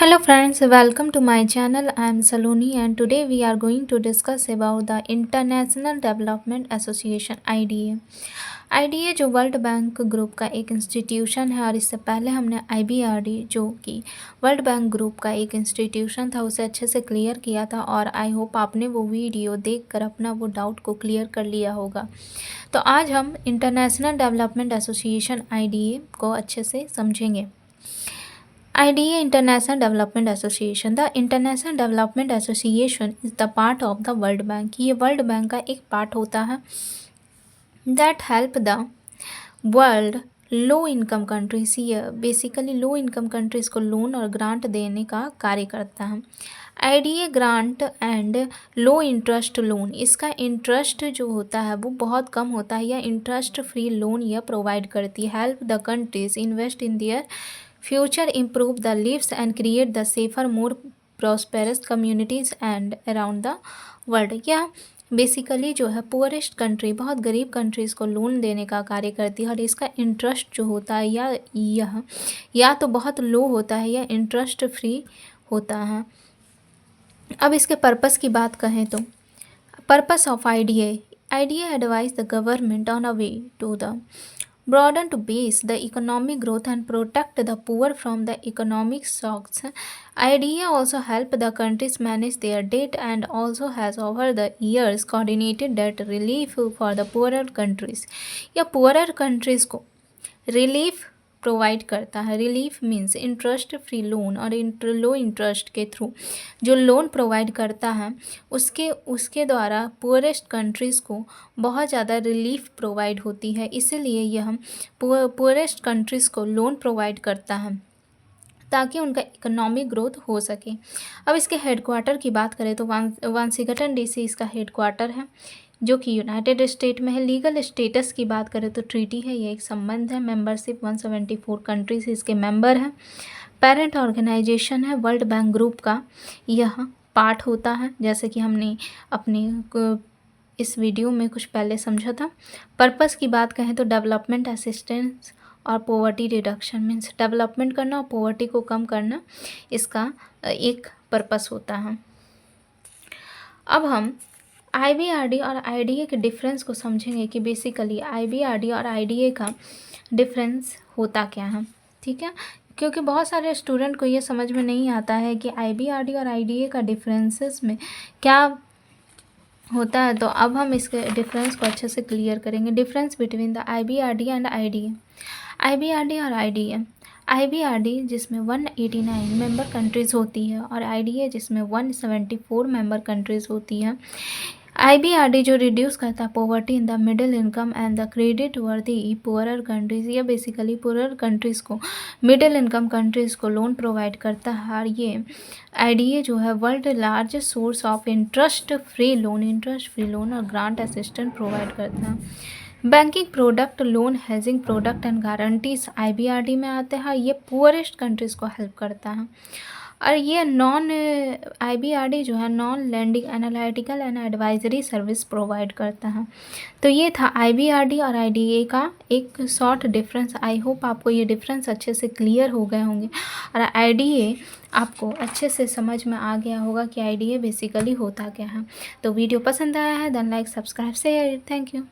Hello friends, welcome to my channel. I am Saloni and today we are going to discuss about the International Development Association IDA. IDA जो world bank group का एक institution है और इससे पहले हमने IBRD जो कि वर्ल्ड बैंक ग्रुप का एक इंस्टीट्यूशन था उसे अच्छे से क्लियर किया था और आई होप आपने वो वीडियो देखकर अपना वो डाउट को क्लियर कर लिया होगा। तो आज हम इंटरनेशनल डेवलपमेंट एसोसिएशन IDA को अच्छे से समझेंगे। IDA International Development Association. The International Development Association is the part of the World Bank. ये वर्ल्ड बैंक का एक पार्ट होता है that help the world low income countries. ये बेसिकली लो इनकम कंट्रीज़ को लोन और ग्रांट देने का कार्य करता है। IDA grant and low interest loan, इसका इंटरेस्ट जो होता है वो बहुत कम होता है या इंटरेस्ट फ्री लोन यह प्रोवाइड करती है। Help the countries invest in their future, improve the leaves and create the safer more prosperous communities and around the world. या बेसिकली जो है पुअरेस्ट कंट्री, बहुत गरीब कंट्रीज़ को लोन देने का कार्य करती है और इसका इंटरेस्ट जो होता है या तो बहुत लो होता है या इंटरेस्ट फ्री होता है। अब इसके पर्पस की बात कहें तो purpose of IDA advise the government on a way to the broaden to base the economic growth and protect the poor from the economic shocks. IDA also help the countries manage their debt and also has over the years coordinated debt relief for the poorer countries. या poorer countries को relief provide करता है। Relief means interest free loan और लो interest के through जो loan provide करता है उसके द्वारा पुअरेस्ट कंट्रीज़ को बहुत ज़्यादा रिलीफ प्रोवाइड होती है। इसीलिए यह पुअरेस्ट कंट्रीज़ को लोन प्रोवाइड करता है ताकि उनका इकोनॉमिक ग्रोथ हो सके। अब इसके हेडक्वार्टर की बात करें तो वाशिंगटन DC इसका हेडक्वार्टर है जो कि यूनाइटेड स्टेट में है। लीगल स्टेटस की बात करें तो ट्रीटी है, ये एक संबंध है। मेंबरशिप 174 कंट्रीज इसके मेंबर हैं। पेरेंट ऑर्गेनाइजेशन है वर्ल्ड बैंक ग्रुप का, यह पार्ट होता है जैसे कि हमने अपने इस वीडियो में कुछ पहले समझा था। पर्पस की बात कहें तो डेवलपमेंट असिस्टेंस और पॉवर्टी रिडक्शन मीन्स डेवलपमेंट करना और पॉवर्टी को कम करना इसका एक पर्पस होता है। अब हम IBRD और IDA के डिफरेंस को समझेंगे कि बेसिकली IBRD और IDA का डिफरेंस होता क्या है, ठीक है। क्योंकि बहुत सारे स्टूडेंट को ये समझ में नहीं आता है कि IBRD और IDA का डिफरेंसेस में क्या होता है, तो अब हम इसके डिफरेंस को अच्छे से क्लियर करेंगे। Difference between the IBRD and IDA। IBRD और IBRD जिसमें 189 मेंबर कंट्रीज़ होती है और IDA जिसमें 174 मेंबर कंट्रीज़ होती है। IBRD जो रिड्यूस करता है poverty in the middle income and the credit वर्दी पुअरर कंट्रीज़, ये बेसिकली पुअरर कंट्रीज़ को मिडिल इनकम कंट्रीज़ को लोन प्रोवाइड करता है। और ये IDA जो है world largest source of interest free loan और ग्रांट असिस्टेंस प्रोवाइड करता है। Banking product, loan, hedging product and guarantees IBRD में आते हैं। ये पुअरेस्ट कंट्रीज़ को हेल्प करता है। और ये IBRD जो है non lending analytical and advisory service provide करता है। तो ये था IBRD और IDA का एक शॉर्ट डिफरेंस। आई होप आपको ये डिफरेंस अच्छे से क्लियर हो गए होंगे और IDA आपको अच्छे से समझ में आ गया होगा कि IDA बेसिकली होता क्या है। तो वीडियो पसंद आया है then like, subscribe, share. Thank you.